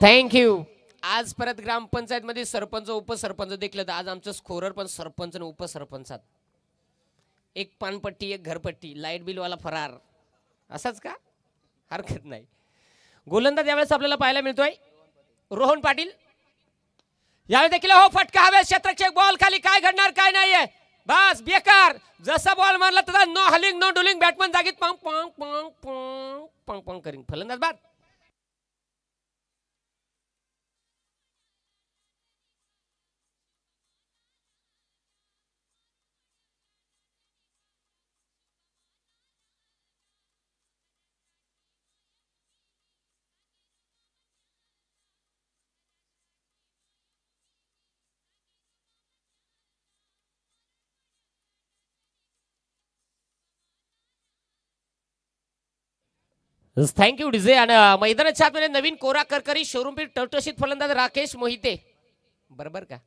थँक्यू. आज परत ग्रामपंचायत मध्ये सरपंच उपसरपंच देखलं. आज आमचं स्कोरर पण सरपंच आणि उपसरपंचात. एक पानपट्टी एक घरपट्टी, लाईट बिल वाला फरार. असंच का, हरकत नाही. गोलंदाज यावेळेस आपल्याला पाहायला मिळतोय रोहन पाटील. यावेळेस देखील हो फटका हवे क्षेत्ररक्षक, बॉल खाली. काय घडणार काय नाहीये. बस बेकार. जसा बॉल मारला तसा नो हलिंग नो डुलिंग. बॅटमन जागीत पांग पांग पांग पांग पांग पांग करीन. फलंदाज बाद. Thank you DJ. आणि मैदानाच्या आतमध्ये नवीन कोरा करकरी शोरूम पीठ टवटशीत फलंदाज राकेश मोहिते. बरोबर का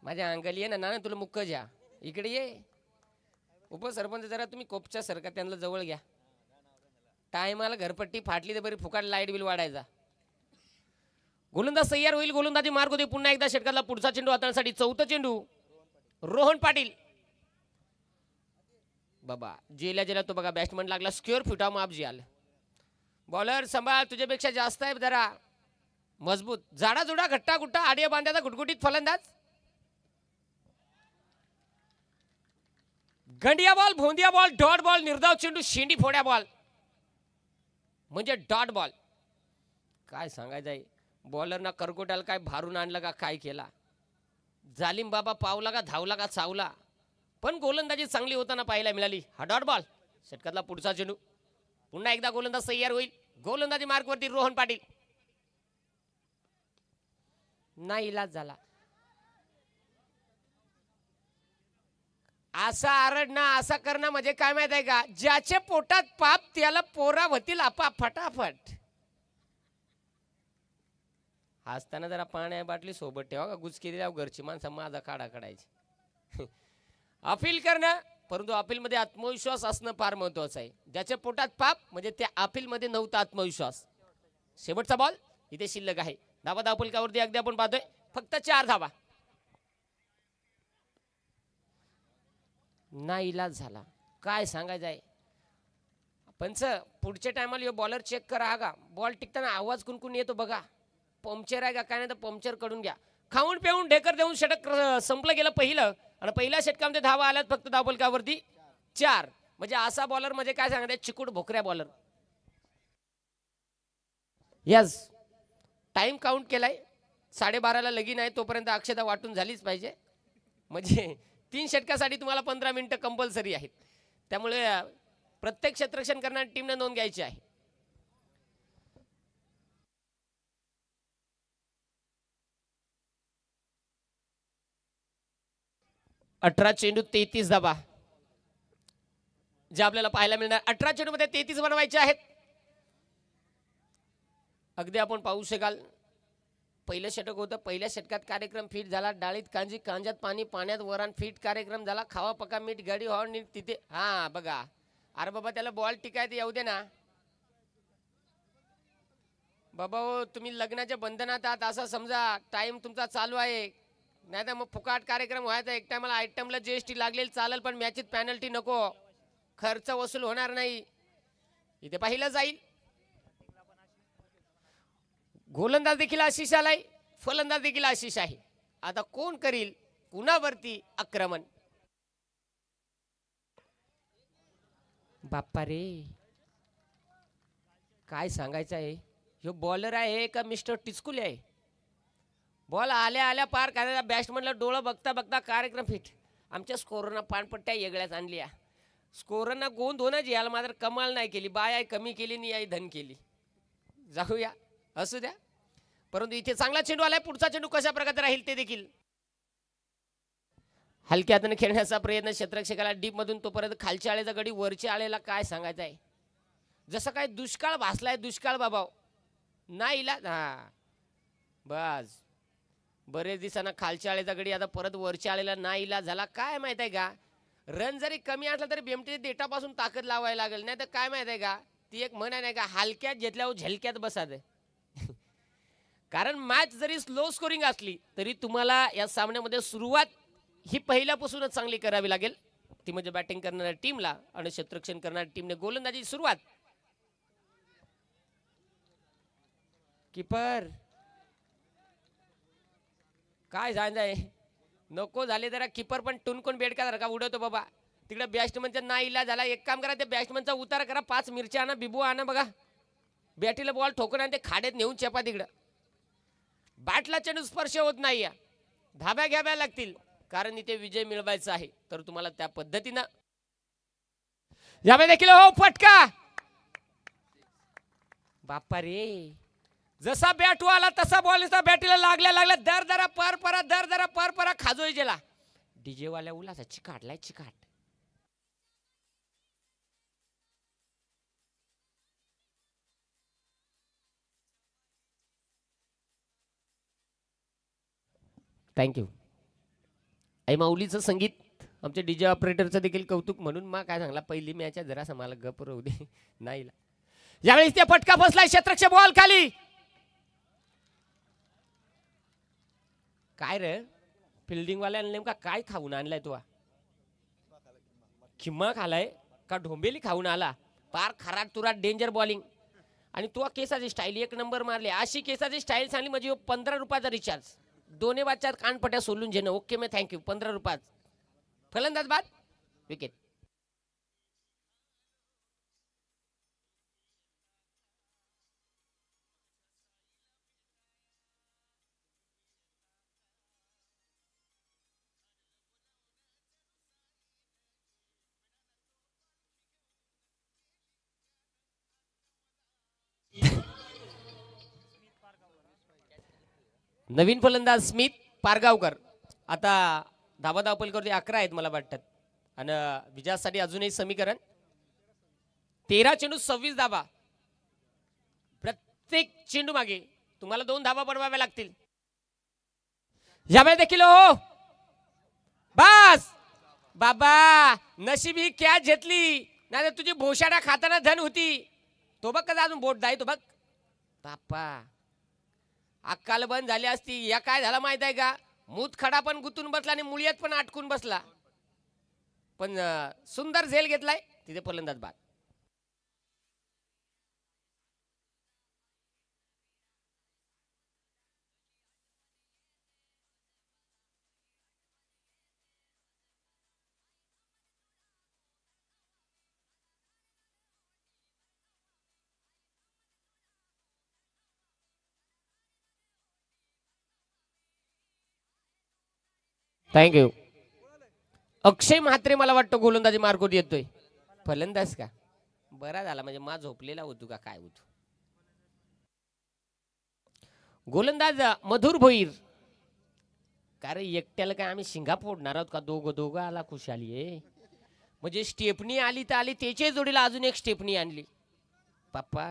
माझ्या अंगली आहे ना तुला मुक्क ज्या इकडे ये. उपसरपंच जरा तुम्ही कोपच्या सरका त्यांना जवळ घ्या. टायमाला घरपट्टी फाटली तर बरी फुकाट लाईट बिल वाढायचा. गोलंदाज तयार होईल. गोलंदाजी मार्ग होते पुन्हा एकदा षटकातला पुढचा चेंडू हाताळण्यासाठी. चौथा चेंडू रोहन पाटील. बाबा जेला जेला तो बघा बॅट्समन लागला. स्क्वेअर फुटा माप जी आलं. बॉलर सांभाळ, तुझ्यापेक्षा जास्त आहे जरा मजबूत. जाडा जुडा घट्टा गुट्टा आडिया बांध्याचा गुटगुटीत फलंदाज. Gandiya ball, भोंदिया ball, dot ball, निर्धाव चेंडू, शेंडी फोड्या बॉल म्हणजे डॉट बॉल. काय सांगायचं आहे. बॉलरना करकोट्याला काय भारून आणलं का काय केला. जालिम बाबा पावला का धावला का चावला, पण गोलंदाजी चांगली होताना पाहायला मिळाली. हा डॉट बॉल. षटकातला पुढचा चेंडू पुन्हा एकदा गोलंदाज तयार होईल. गोलंदाजी मार्कवरती रोहन पाटील. नाही इलाज झाला. असा आरडणं असा करणं म्हणजे काय माहित आहे का, ज्याचे पोटात पाप त्याला पोरा होतील आपा फटाफट. हसताना जरा पाण्या बाटली सोबत ठेवा का गुचकी दिल्या घरची माणसं माझा काढा काढायची. अपील करणं, परंतु अपीलमध्ये आत्मविश्वास असणं फार महत्वाचं आहे. ज्याच्या पोटात पाप म्हणजे त्या अपीलमध्ये नव्हता आत्मविश्वास. शेवटचा बॉल इथे शिल्लक आहे. धावा धावफलकावरती अगदी आपण पाहतोय फक्त 4 धावा. नाही इलाज झाला. काय सांगायचं आहे. पंच पुढच्या टायमाला बॉलर चेक करा का. बॉल टिकताना आवाज कुणकुण येतो बघा. पंक्चर आहे का काय, नाही तर पंक्चर कडून घ्या. खाऊन पिऊन ढेकर देऊन षटक संपलं गेलं पहिलं. आणि पहिल्या षटकामध्ये धावा आल्यात फक्त धावफलकावरती 4. म्हणजे असा बॉलर म्हणजे काय सांगत चिकूट भोकऱ्या बॉलर. यस टाइम काउंट केलाय. 12:30ला लगीन आहे, तोपर्यंत अक्षता वाटून झालीच पाहिजे. म्हणजे 3 षटकासाठी तुम्हाला 15 मिनिटं कंपल्सरी आहेत. त्यामुळे प्रत्येक क्षेत्ररक्षण करणाऱ्या टीमने नोंद घ्यायची आहे. अठरा चेंडू 33 धावा जे आपल्याला पाहायला मिळणार. 18 चेंडू मध्ये 33 बनवायचे आहेत. अगदी आपण पाहू शकाल पहिलं षटक होतं. पहिल्या षटकात कार्यक्रम फिट झाला. डाळीत कांजी कांजात पाणी पाण्यात वरान फिट कार्यक्रम झाला. खावा पका मीठ गाडी हॉर्न तिथे. हा बघा अरे बाबा त्याला बॉल टिकायचं येऊ दे ना बाबा. हो तुम्ही लग्नाच्या बंधनात आहात असं समजा. टाइम तुमचा चालू आहे, नाही तर मग फुकाट कार्यक्रम व्हायचा. एक टायमाला आयटमला जीएसटी लागलेली चालेल, पण मॅचेत पॅनल्टी नको, खर्च वसूल होणार नाही. इथे पाहिलं जाईल. गोलंदाज देखील आशिष आलाय, फलंदाज देखील आशिष आहे. आता कोण करील कुणावरती आक्रमण? बाप्पा रे, काय सांगायचं आहे. ह्यो बॉलर आहे का मिस्टर टिचकुले आहे? बॉल आल्या आल्या पार करायला बॅट्समनला डोळं बघता बघता कार्यक्रम फिट. आमच्या स्कोरना पानपट्ट्या वेगळ्याच आणल्या. स्कोरना गोंद होणं याला मात्र कमाल नाही केली. बाय कमी केली आणि आई धन केली. जाऊया असू द्या. परंतु इथे चांगला चेंडू आलाय. पुढचा चेंडू कशा प्रकारे राहील ते देखील हलक्या हाताने खेळण्याचा प्रयत्न क्षेत्ररक्षकाला डीप मधून. तोपर्यंत खालच्या आळेचा गडी वरच्या आळेला काय सांगायचं आहे. जसं काय दुष्काळ भासलाय, दुष्काळ बाबा नाही इला. हा बस बरेच दिवसांना खालच्या आळेचा गडी आता परत वरच्या आळेला नाही इला झाला. काय माहित आहे का, रन जरी कमी असला तरी बेमटीच्या देठापासून ताकद लावायला लागेल. नाही तर काय माहित आहे का, ती एक म्हण आहे नाही का, हलक्यात घेतल्यावर झलक्यात बसाद. कारण मॅच जरी स्लो स्कोरिंग असली तरी तुम्हाला या सामन्यामध्ये सुरुवात ही पहिल्यापासूनच चांगली करावी लागेल. ती म्हणजे बॅटिंग करणाऱ्या टीमला आणि क्षेत्ररक्षण करणाऱ्या टीमने गोलंदाजी सुरुवात. कीपर काय झालंय, नको झाले जरा. कीपर पण टुनकून बेडका का उडवतो बाबा. तिकडे बॅट्समनचा ना इला झाला. एक काम करा, त्या बॅट्समनचा उतार करा. 5 मिरच्या आणा, बिबू आणा. बघा बॅटीला बॉल ठोकून आणि ते खाड्यात नेऊन चेपा. तिकडं बॅटला चेंडू स्पर्श होत नाही. या धाब्या घ्याव्या लागतील, कारण इथे विजय मिळवायचा आहे. तर तुम्हाला त्या पद्धतीनं यावे देखील. हो फटका बाप्पा रे, जसा बॅट आला तसा बॉल बॅटीला लागल्या लागल्या दर दरा पर परा खाजोय गेला. डीजे वाल्या उलासा चिकाटलाय चिकाट. थँक्यू. आई माऊलीचं संगीत, आमच्या डीजे ऑपरेटरचं देखील कौतुक. म्हणून मग काय सांगला, पहिली मॅच जरा मला गप राहू दे. नाही यावेळी ते फटका बसलाय. क्षेत्ररक्षक बॉल खाली. काय रे फिल्डिंग वाल्याने नेमका काय खाऊन आणलाय तो? खिम्मा खालाय का ढोंबेली खाऊन आला? पार खराट तुराट डेंजर बॉलिंग. आणि तो केसाची स्टाईल एक नंबर मारली. अशी केसाची स्टाईल सांगली म्हणजे 15 रुपयाचा रिचार्ज. दोन्ही बादच्या कानपट्या सोलून घेणं. ओके मे थँक्यू. 15 रुपयात फलंदाज बाद विकेट. नवीन फलंदाज स्मिथ पारगावकर. आता धाबा धावपल करते 11 आहेत मला वाटतात. आणि विजयासाठी अजूनही समीकरण 13 चेंडू 26 धाबा. प्रत्येक चेंडू मागे तुम्हाला 2 धाबा बनवाव्या लागतील. यावेळी देखील हो बस बाबा, नशीब ही कॅच घेतली, नाही तुझी भोशाड्या खाताना धन होती. तो बघ कसा अजून बोट जाय. तो बघ बाप्पा, अक्काल बंद झाली असती. या काय झाला माहित आहे का, मूतखडा पण गुतून बसला आणि मुळ्यात पण अटकून बसला. पण सुंदर झेल घेतलाय. तिथे फलंदाज बाद. थँक्यू. अक्षय म्हात्रे मला वाटतं गोलंदाजी मार्कवर येतोय. फलंदाज का बरा झाला, म्हणजे मा झोपलेला होतो का काय होतो. गोलंदाज मधुर भोईर. कारण एकट्याला काय आम्ही शिंगा फोडणार आहोत का? दोघं आला खुशाली आहे. म्हणजे स्टेपनी आली तर आली, त्याच्या जोडीला अजून एक स्टेपनी आणली. पप्पा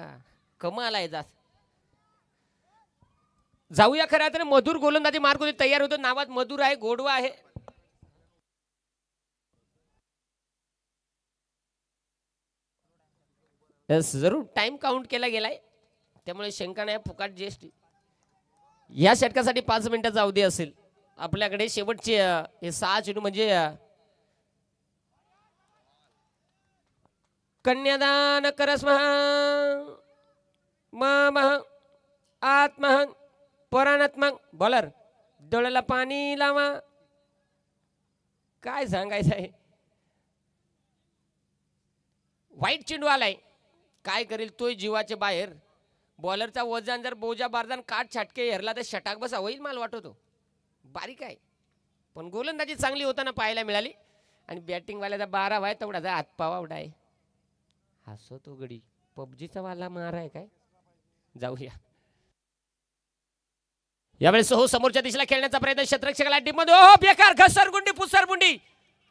कमाल आहे. जाऊया खरं तर मधुर गोलंदाजी मार्ग तयार होतो. नावात मधुर आहे, गोडवा आहे. यस, जरूर टाइम काउंट केला गेलाय, त्यामुळे शंका नाही. फुकाट जीएसटी या षटकासाठी 5 मिनिटाचा अवधी असेल आपल्याकडे. शेवटचे हे 6 चेंडू म्हणजे कन्यादान करस्मः ममः आत्मः पराणात्मक. बॉलर डोळ्याला पाणी लावा. काय सांगायचं आहे. वाईट चेंडू आलाय. काय करेल तोय जीवाचे बाहेर. बॉलरचा वजन जर बोजा बारदान काट छाटके हेरला तर षटाक बसा होईल मला वाटतो. बारीक आहे पण गोलंदाजी चांगली होताना पाहायला मिळाली. आणि बॅटिंग वाल्याचा 12 वाय तेवढा हातपावा उडा आहे. हसो तो गडी पबजीचा वाला मार आहे काय. जाऊया यावेळेस. हो, समोरच्या दिशेला खेळण्याचा प्रयत्न क्षेत्ररक्षकाला टीममध्ये. हो, बेकार घसरगुंडी पुसरगुंडी.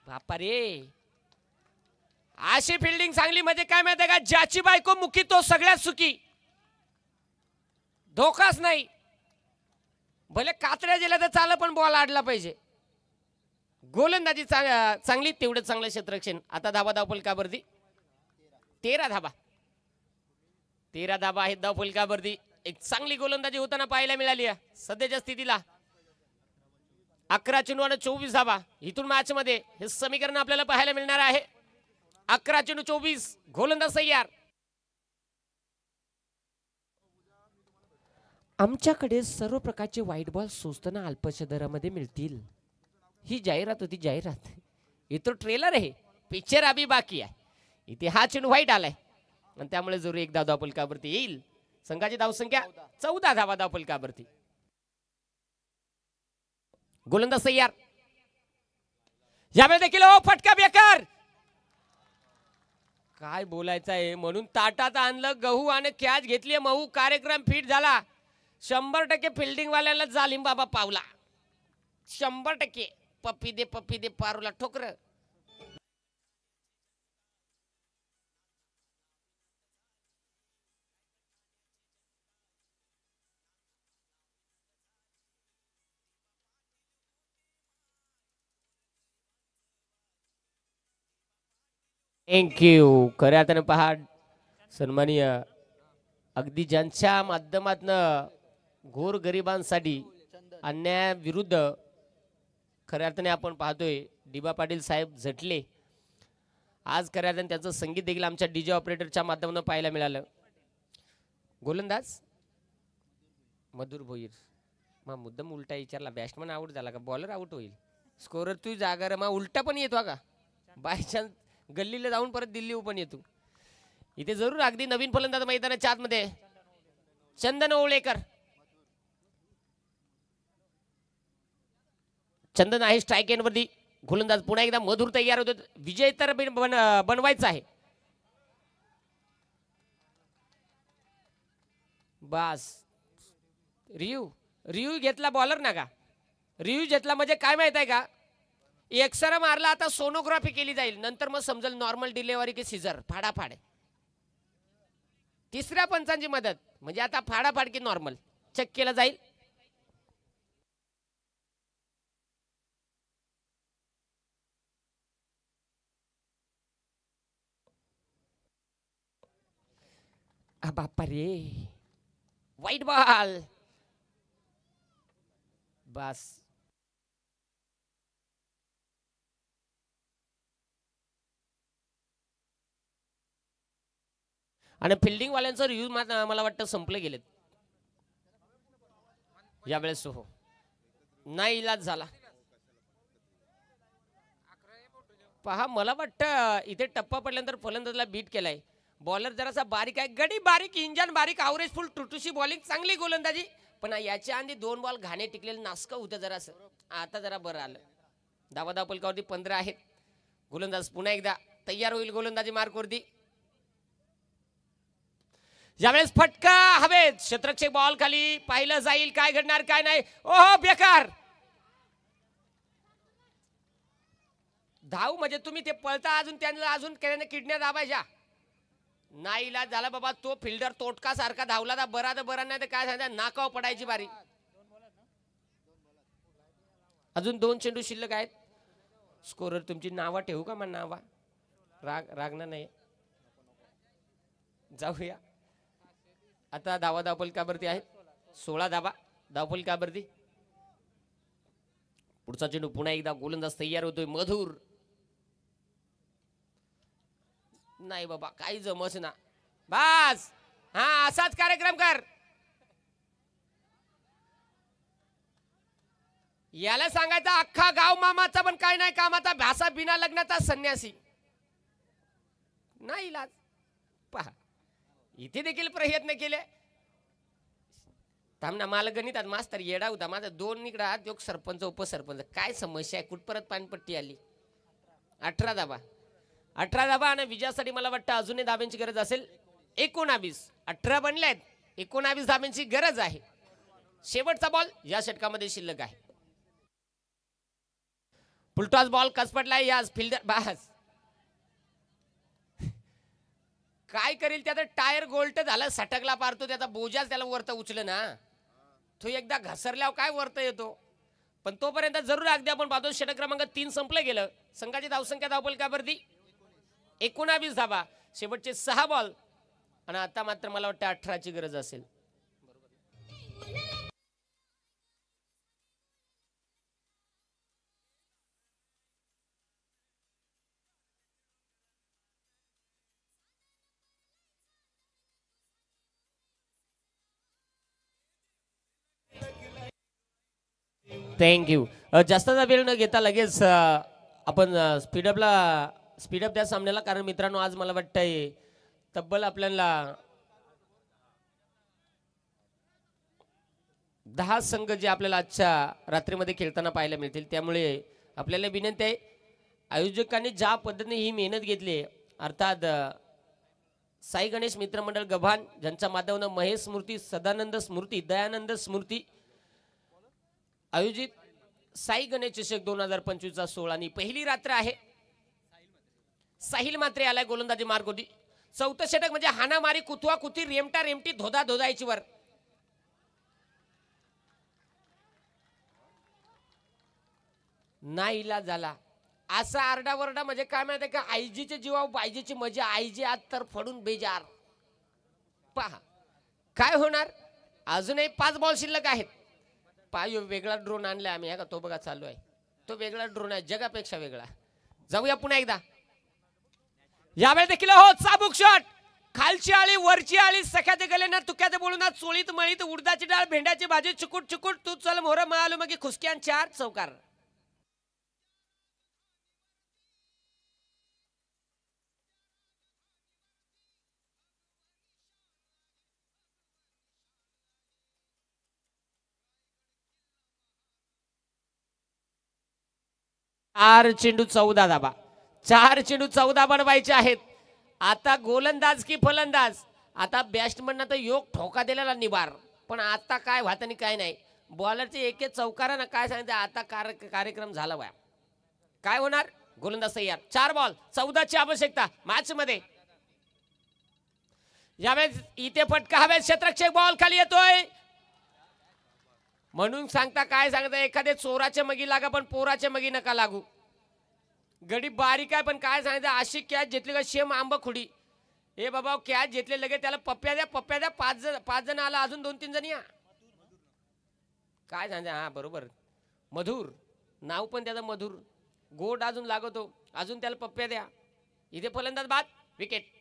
बापा रे, अशी फिल्डिंग चांगली म्हणजे काय माहिती का, ज्याची बायको मुकी तो सगळ्यात सुखी. धोकाच नाही. भले कातड्या दिल्या तर चाल पण बॉल आडला पाहिजे. गोलंदाजी चांगली तेवढं चांगलं क्षेत्ररक्षण. आता धाबा धावफलकावरती 13 धाबा. 13 धाबा आहेत धावफलकावरती. एक चांगली गोलंदाजी होताना पाहायला मिळाली सध्याच्या स्थितीला. 11 चेंडू आणि 24 धाबा. इथून मॅच मध्ये हे समीकरण आपल्याला पाहायला मिळणार आहे. 11 चेंडू 24, गोलंदाज तयार. आमच्याकडे सर्व प्रकारचे व्हाईट बॉल स्वस्त ना अल्पशा दरामध्ये मिळतील. ही जाहिरात होती. जाहिरात इथं ट्रेलर आहे. पिक्चर अभी बाकी आहे. इथे हा चेंडू व्हाईट आलाय आणि त्यामुळे जरूर एक धाव धावफलकावरती येईल. संघाची धावसंख्या 14 धावा धावफलकावरती. गोलंदाज तयार. यावेळी देखील फटका बेकार. काय बोलायचं आहे. म्हणून ताटात आणलं गहू आणि कॅच घेतली मऊ. कार्यक्रम फिट झाला. 100% फिल्डिंग वाल्याला जालिम बाबा पावला. 100% पप्पी दे पारूला ठोकर. थँक्यू. खऱ्या अर्थानं पहा सन्माननीय अगदी ज्यांच्या माध्यमातनं घोर गरिबांसाठी अन्यायाविरुद्ध खऱ्या अर्थाने आपण पाहतोय डिबा पाटील साहेब झटले. आज खऱ्या अर्थाने त्याचं संगीत देखील आमच्या डीजे ऑपरेटरच्या माध्यमातून पाहायला मिळालं. गोलंदाज मधुर भोईर. मग मुद्दाम उलटा विचारला. बॅट्समन आउट झाला का बॉलर आउट होईल. स्कोरर तू जागा रे. मग उलटा पण येतो का बाय चान्स गल्लीला जाऊन परत दिल्ली पण येतो. इथे जरूर अगदी नवीन फलंदाज मैदानाच्या आतमध्ये चंदन ओवळेकर. चंदन आहे स्ट्राईक एंडवरती. गोलंदाज पुन्हा एकदा मधुर तयार होतो. विजय तर बनवायचा आहे. बस रिव्ह्यू घेतला बॉलर ना का. रिव्ह्यू घेतला म्हणजे काय माहित आहे का, एक्सरे मारला आता सोनोग्राफी केली जाईल. नंतर मग समजेल नॉर्मल डिलेव्हरी की सिझर. फाडाफाड. तिसऱ्या पंचांची मदत म्हणजे आता फाडाफाड की नॉर्मल चेक केला जाईल. बापा रे, वाईट बॉल. बस आणि फिल्डिंग वाल्यांचं रिव्ह्यू मला वाटतं संपले गेलेत यावेळेस. हो, नाही इलाज झाला. पहा मला वाटतं इथे टप्पा पडल्यानंतर फलंदाजला बीट केलाय. बॉलर जरासा बारीक आहे. गडी बारीक, इंजन बारीक, आवरेज फुल, टुटुशी बॉलिंग, चांगली गोलंदाजी. पण याच्या आधी 2 बॉल घाणे टिकलेले नासकं होतं जरासं. आता जरा बरं आलं. धावा धावफलकावरती 15 आहेत. गोलंदाज पुन्हा एकदा तयार होईल गोलंदाजी मार्कवरती. यावेळेस फटका हवेत. क्षेत्ररक्षक बॉल खाली. पाहिलं जाईल काय घडणार काय नाही. ओहो बेकार. धाव म्हणजे तुम्ही ते पळता अजून त्यांना अजून किडण्या दाबायच्या. नाही इलाज झाला बाबा. तो फिल्डर तोटका सारखा धावला तर बरा नाही तर काय सांगता नाकाव पडायची बारी. अजून 2 चेंडू शिल्लक आहेत. स्कोरर तुमची नावा ठेवू का मग नावा रागणार नाही. जाऊया आता धावफलकावरती आहेत 16 धावा धावफलकावरती. पुढचा चेंडू पुन्हा एकदा गोलंदाज तयार होतोय. मधुर नाही बाबा काही जमच ना. बस हा असाच कार्यक्रम कर. याला सांगायचं अख्खा गाव मामाचा पण काय नाही कामाचा भासा बिना लग्नाचा संन्यासी नाही इलाज. पहा इथे देखील प्रयत्न केले. थांबना मला गणितात मास्तर येडा होता माझा. 2 निकडा योग सरपंच उपसरपंच काय समस्या आहे. कुठपर्यंत पाणपट्टी आली. 18 धाबा 18 धाबा आणि विजयासाठी मला वाटतं अजूनही धाब्यांची गरज असेल. 19 18 बनल्यात 19 धाब्यांची गरज आहे. शेवटचा बॉल या षटकामध्ये शिल्लक आहे. फुलटॉस बॉल कसपटलाय या फिल्डर. बस काय करेल त्याचा टायर गोल्ट झाला सटकला पारतो त्याचा बोजाच त्याला वरता उचलं ना. तो एकदा घसरल्यावर काय वरता येतो. पण तोपर्यंत जरूर अगदी आपण पाहतो षटक क्रमांक 3 संपलं गेलं. संघाची धावसंख्या धावफलकावरती 19 धाबा. शेवटचे 6 बॉल आणि आता मात्र मला वाटतं 18ची गरज असेल. थँक्यू. जास्तचा वेळ न घेता लगेच आपण स्पीडअप त्या सामन्याला. कारण मित्रांनो आज मला वाटतंय तब्बल आपल्याला 10 संघ जे आपल्याला आजच्या रात्रीमध्ये खेळताना पाहायला मिळतील. त्यामुळे आपल्याला विनंती आहे आयोजकांनी ज्या पद्धतीने ही मेहनत घेतली अर्थात साई गणेश मित्रमंडळ गव्हाण ज्यांच्या माध्यमातून महेश स्मृती सदानंद स्मृती दयानंद स्मृती आयोजित साई गणेश चषक 2025 16 आणि पहिली रात्र आहे. साहिल मात्रे आलाय गोलंदाजी मार्ग होती. 4थं षटक म्हणजे हाणामारी कुतवा कुती रेमटा रेमटी धोदा धोदायची वर. नाही इला झाला असा आरडावरडा म्हणजे काय माहिती का आईजीच्या जीवावर बायजीची मजा. आईजी आज तर फडून बेजार. पहा काय होणार. अजूनही 5 बॉल शिल्लक आहेत. पाय वेगळा ड्रोन आणलाय आम्ही हा का तो बघा चालू आहे. तो वेगळा ड्रोन आहे जगापेक्षा वेगळा. जाऊया पुन्हा एकदा. यावेळी देखील हो चाबूक शॉट. खालची आळी वरची आळी सख्याचे गले ना तुक्याचे बोलून ना चोळीत मळीत उडदाची डाळ भेंड्याची भाजी चुकुट चुकुट तू चल मोहर मिळालो मग खुसक्यान 4 चौकार. चार चेंडू 14 धाबा. 4 चेंडू 14 बनवायचे आहेत. आता गोलंदाज की फलंदाज. आता बॅट्समन तर योग ठोका दिलेला निबार. पण आता काय व्हात आणि काय नाही. बॉलरचे एक चौकारा ना काय सांगितलं आता कार्यक्रम झाला वया. काय होणार. गोलंदाज तयार. 4 बॉल 14ची आवश्यकता मॅच मध्ये. यावेळेस इथे फटका हवे. क्षेत्ररक्षक बॉल खाली येतोय म्हणून सांगता काय सांगता एखाद्या चोराच्या मगी लागा पण पोराच्या मगी नका लागू. गडी बारीक आहे पण काय सांगायचं अशी कॅच घेतली का शेम आंबा खुडी. हे बाबा कॅच घेतले लगे त्याला पप्प्या द्या 5 जण आला अजून 2-3 जण या. काय सांगायचं. हा बरोबर मधुर नाव पण त्याचा मधुर गोड अजून लागतो. अजून त्याला पप्प्या द्या. इथे फलंदाज बाद विकेट.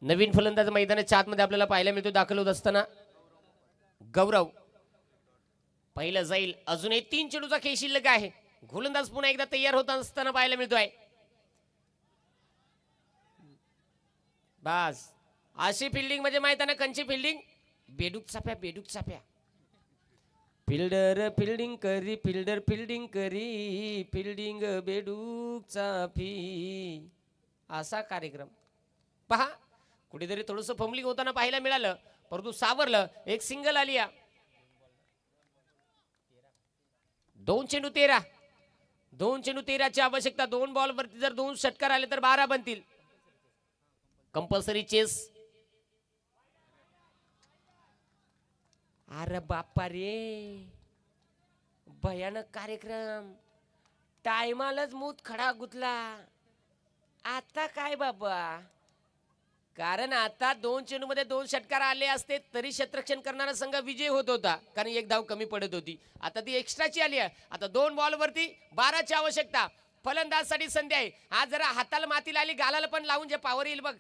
नवीन फलंदाज मैदानाच्या आतमध्ये आपल्याला पाहायला मिळतो. दाखल होत असताना गौरव पहिलं जाईल. अजूनही 3 चेंडूचा खेळ शिल्लक आहे. गोलंदाज पुन्हा एकदा तयार होत असताना पाहायला मिळतोय. बस अशी फिल्डिंग म्हणजे माहित आहे ना कंची फिल्डिंग. बेडूक चाप्या फिल्डर फिल्डिंग करी फिल्डर फिल्डिंग करी फिल्डिंग बेडूक चाफी असा कार्यक्रम. पहा कुठेतरी थोडंसं फंबलिंग होताना पाहायला मिळालं परंतु सावरलं. एक सिंगल आली. 2 चेंडू 13 2 चेंडू 13ची आवश्यकता. 2 बॉल वरती जर 2 षटकार आले तर 12 बनतील. Compulsory chess. अरे बाप्पा रे, भयानक कार्यक्रम. टायमालाच मूत खडा गुतला. आता काय बाबा, कारण आता 2 चेंडू मध्ये 2 षटकार आले असते तरी क्षेत्ररक्षण करणारा संघ विजय होत होता, कारण एक धाव कमी पडत होती. आता ती एक्स्ट्राची आली आहे. आता 2 बॉल वरती 12ची आवश्यकता. फलंदाजसाठी संधी आहे. आज जरा हाताला माती आली, गालाला पण लावून जे पावर येईल बघ.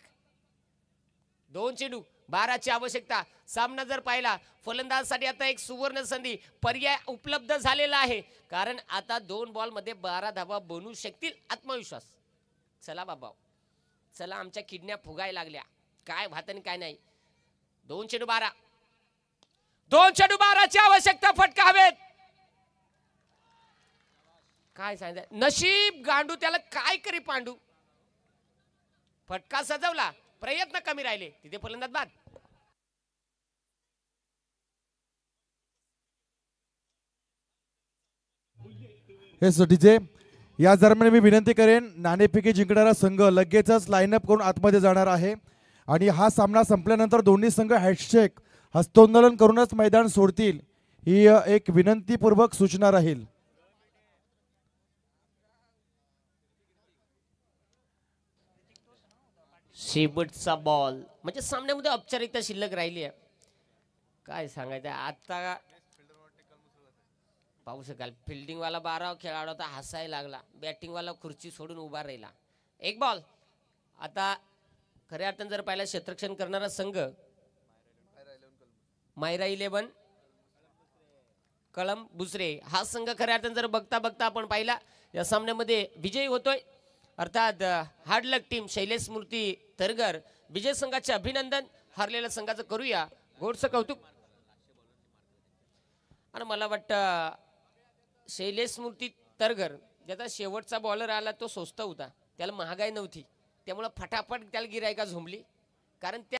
2 चेंडू 12ची आवश्यकता. सामना जर पाहिला, फलंदाजसाठी आता एक सुवर्ण संधी पर्याय उपलब्ध झालेला आहे, कारण आता 2 बॉल मध्ये 12 धावा बनू शकतील. आत्मविश्वास. चला बाबा, चला, आमच्या किडन्या फुगायला लागल्या. काय भातन काय नाही. 2 चेंडू 12. 2 चेंडू 12ची आवश्यकता. फटका हवेत. काय सांगितलं, नशीब गांडू त्याला काय करी पांडू. फटका सजवला, प्रयत्न कमी राहिले, तिथे फलंदाज बाद. हे डीजे, या दरम्यान मी विनंती करेन, नाणेफेकी जिंकणारा संघ लगेचच लाईनअप करून आतमध्ये जाणार आहे. आणि हा सामना संपल्यानंतर दोन्ही संघ हॅशटॅग हस्तोंदोलन करूनच मैदान सोडतील, ही एक विनंतीपूर्वक सूचना राहील. शेवटचा बॉल म्हणजे सामन्यामध्ये औपचारिकता शिल्लक राहिली आहे. काय सांगायचं आता, पाहू शकाल फिल्डिंग वाला 12 खेळाडू होता, हसायला लागला. बॅटिंग वाला खुर्ची सोडून उभा राहिला. एक बॉल. आता खऱ्या अर्थाने जर पाहिला, क्षेत्ररक्षण करणारा संघ मायरा 11 कळम बुसरे हा संघ खऱ्या अर्थाने जर बघता बघता आपण पाहिला या सामन्यामध्ये विजयी होतोय. अर्थात हार्ड लक टीम शैलेश स्मृती तरगर विजय संघाचे अभिनंदन. हरलेल्या संघाचं करूया गोडचं कौतुक. आणि मला वाटतं शैलेश स्मृती तरगर ज्याचा शेवटचा बॉलर आला तो स्वस्त होता, त्याला महागाई नव्हती, त्यामुळे फटाफट त्याला गिरायका झोंबली, कारण त्या